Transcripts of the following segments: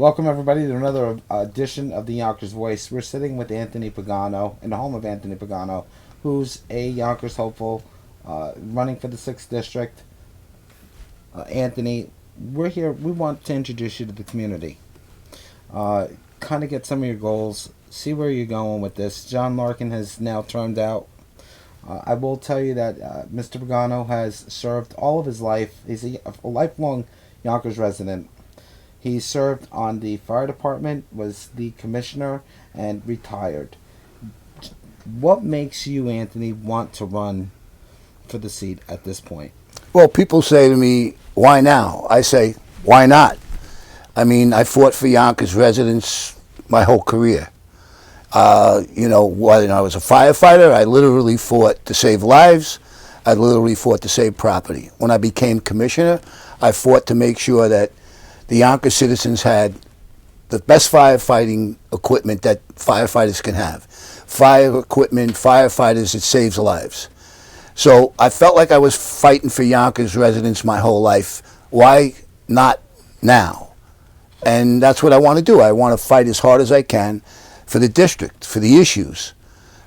Welcome everybody to another edition of the Yonkers Voice. We're sitting with Anthony Pagano in the home of Anthony Pagano, who's a Yonkers hopeful, running for the 6th district. Anthony, we're here. We want to introduce you to the community. Kind of get some of your goals. See where you're going with this. John Larkin has now turned out. I will tell you that Mr. Pagano has served all of his life. He's a lifelong Yonkers resident. He served on the fire department, was the commissioner, and retired. What makes you, Anthony, want to run for the seat at this point? Well, people say to me, why now? I say, why not? I mean, I fought for Yonkers residents my whole career. When I was a firefighter, I literally fought to save lives. I literally fought to save property. When I became commissioner, I fought to make sure that the Yonkers citizens had the best firefighting equipment that firefighters can have. Fire equipment, firefighters, it saves lives. So I felt like I was fighting for Yonkers residents my whole life. Why not now? And that's what I want to do. I want to fight as hard as I can for the district, for the issues,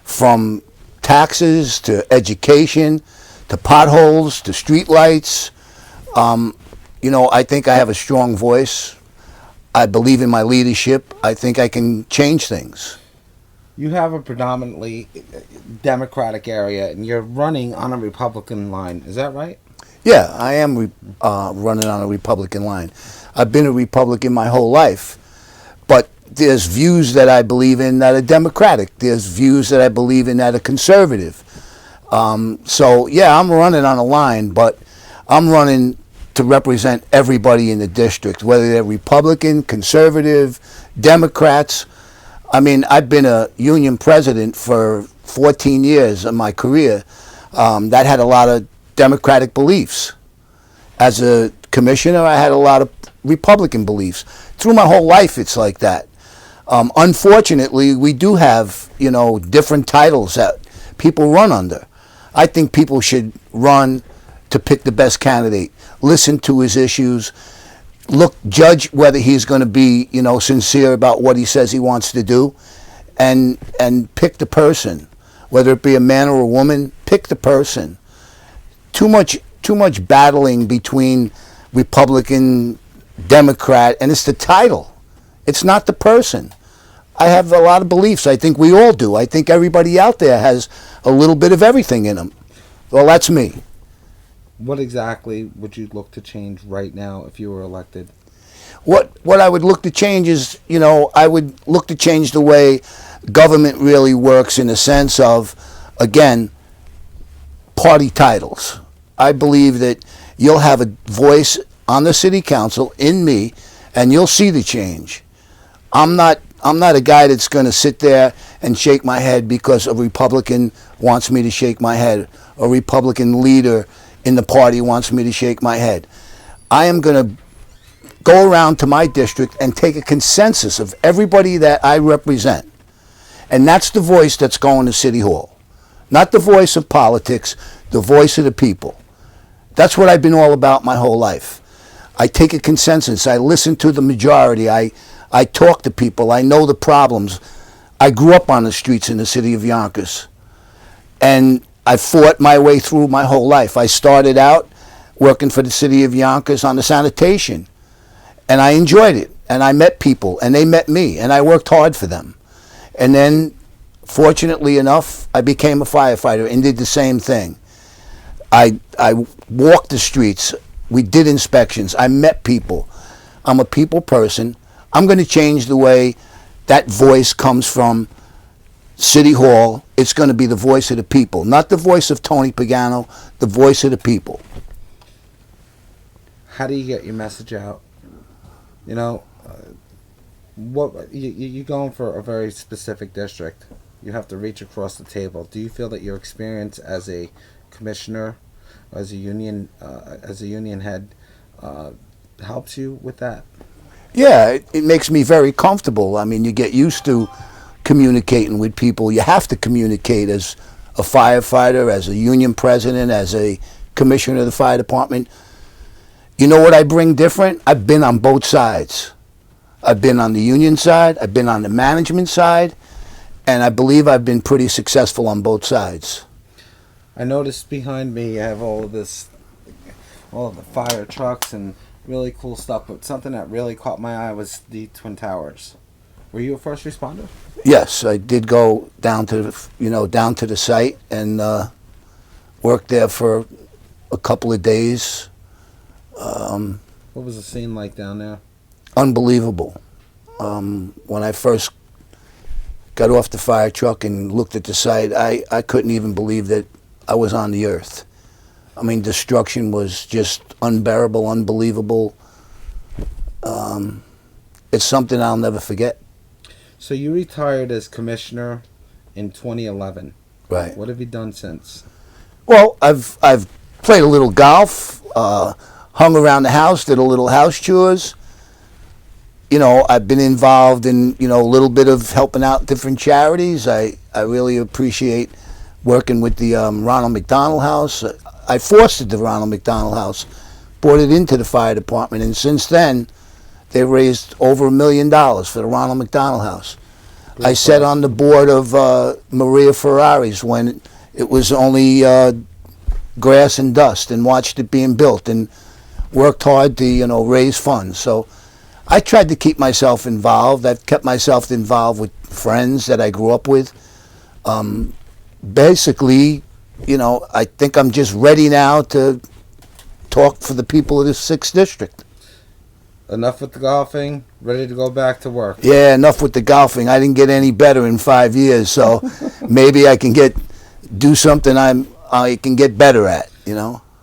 from taxes to education to potholes to streetlights. I think I have a strong voice. I believe in my leadership. I think I can change things. You have a predominantly Democratic area, and you're running on a Republican line. Is that right? Yeah, I am running on a Republican line. I've been a Republican my whole life. But there's views that I believe in that are Democratic. There's views that I believe in that are conservative. I'm running on a line, but I'm running to represent everybody in the district, whether they're Republican, conservative, Democrats. I mean, I've been a union president for 14 years of my career that had a lot of Democratic beliefs. As a commissioner, I had a lot of Republican beliefs. Through my whole life, it's like that. Unfortunately, we do have, different titles that people run under. I think people should run to pick the best candidate, listen to his issues, judge whether he's going to be, sincere about what he says he wants to do, and pick the person, whether it be a man or a woman. Pick the person. Too much battling between Republican, Democrat, and it's the title. It's not the person. I have a lot of beliefs. I think we all do. I think everybody out there has a little bit of everything in them. Well, that's me. What exactly would you look to change right now if you were elected? What I would look to change is, I would look to change the way government really works in the sense of, again, party titles. I believe that you'll have a voice on the city council in me, and you'll see the change. I'm not a guy that's going to sit there and shake my head because a Republican wants me to shake my head. A Republican leader in the party wants me to shake my head. I am going to go around to my district and take a consensus of everybody that I represent. And that's the voice that's going to City Hall. Not the voice of politics, the voice of the people. That's what I've been all about my whole life. I take a consensus. I listen to the majority. I talk to people. I know the problems. I grew up on the streets in the city of Yonkers. And I fought my way through my whole life. I started out working for the city of Yonkers on the sanitation. And I enjoyed it. And I met people. And they met me. And I worked hard for them. And then, fortunately enough, I became a firefighter and did the same thing. I walked the streets. We did inspections. I met people. I'm a people person. I'm going to change the way that voice comes from City Hall. It's going to be the voice of the people, not the voice of Tony Pagano, the voice of the people. How do you get your message out? You're going for a very specific district. You have to reach across the table. Do you feel that your experience as a commissioner, as a union head, helps you with that? Yeah, it makes me very comfortable. I mean, you get used to communicating with people. You have to communicate as a firefighter, as a union president, as a commissioner of the fire department. You know what I bring different? I've been on both sides. I've been on the union side, I've been on the management side, and I believe I've been pretty successful on both sides. I noticed behind me you have all of this, all of the fire trucks and really cool stuff. But something that really caught my eye was the Twin Towers. Were you a first responder? Yes, I did go down to down to the site and worked there for a couple of days. What was the scene like down there? Unbelievable. When I first got off the fire truck and looked at the site, I couldn't even believe that I was on the earth. I mean, destruction was just unbearable, unbelievable. It's something I'll never forget. So you retired as commissioner in 2011. Right. What have you done since? Well, I've played a little golf, hung around the house, did a little house chores. You know, I've been involved in, a little bit of helping out different charities. I really appreciate working with the Ronald McDonald House. I fostered the Ronald McDonald House, brought it into the fire department, and since then, they raised over $1 million for the Ronald McDonald House. I sat on the board of Maria Ferrari's when it was only grass and dust, and watched it being built, and worked hard to raise funds. So I tried to keep myself involved. I've kept myself involved with friends that I grew up with. Basically, I think I'm just ready now to talk for the people of the 6th District. Enough with the golfing. Ready to go back to work. Yeah, enough with the golfing. I didn't get any better in 5 years, so maybe I can do something I can get better at.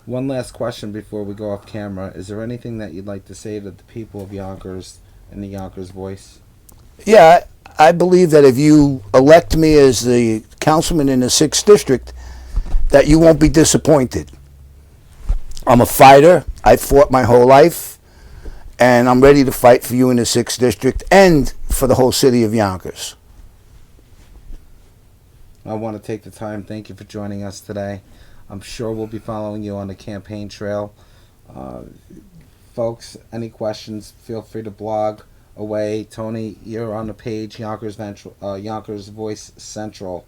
One last question before we go off camera. Is there anything that you'd like to say to the people of Yonkers and the Yonkers voice? Yeah, I believe that if you elect me as the councilman in the 6th District, that you won't be disappointed. I'm a fighter. I fought my whole life, and I'm ready to fight for you in the 6th District and for the whole city of Yonkers. I want to take the time. Thank you for joining us today. I'm sure we'll be following you on the campaign trail. Folks, any questions, feel free to blog away. Tony, you're on the page, Yonkers Voice Central.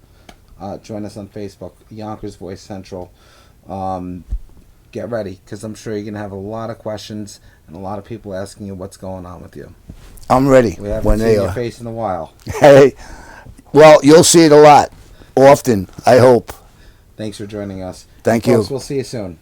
Join us on Facebook, Yonkers Voice Central. Get ready, because I'm sure you're going to have a lot of questions and a lot of people asking you what's going on with you. I'm ready. We haven't seen your face in a while. Hey, well, you'll see it a lot, often, I hope. Thanks for joining us. Thank Folks, you. We'll see you soon.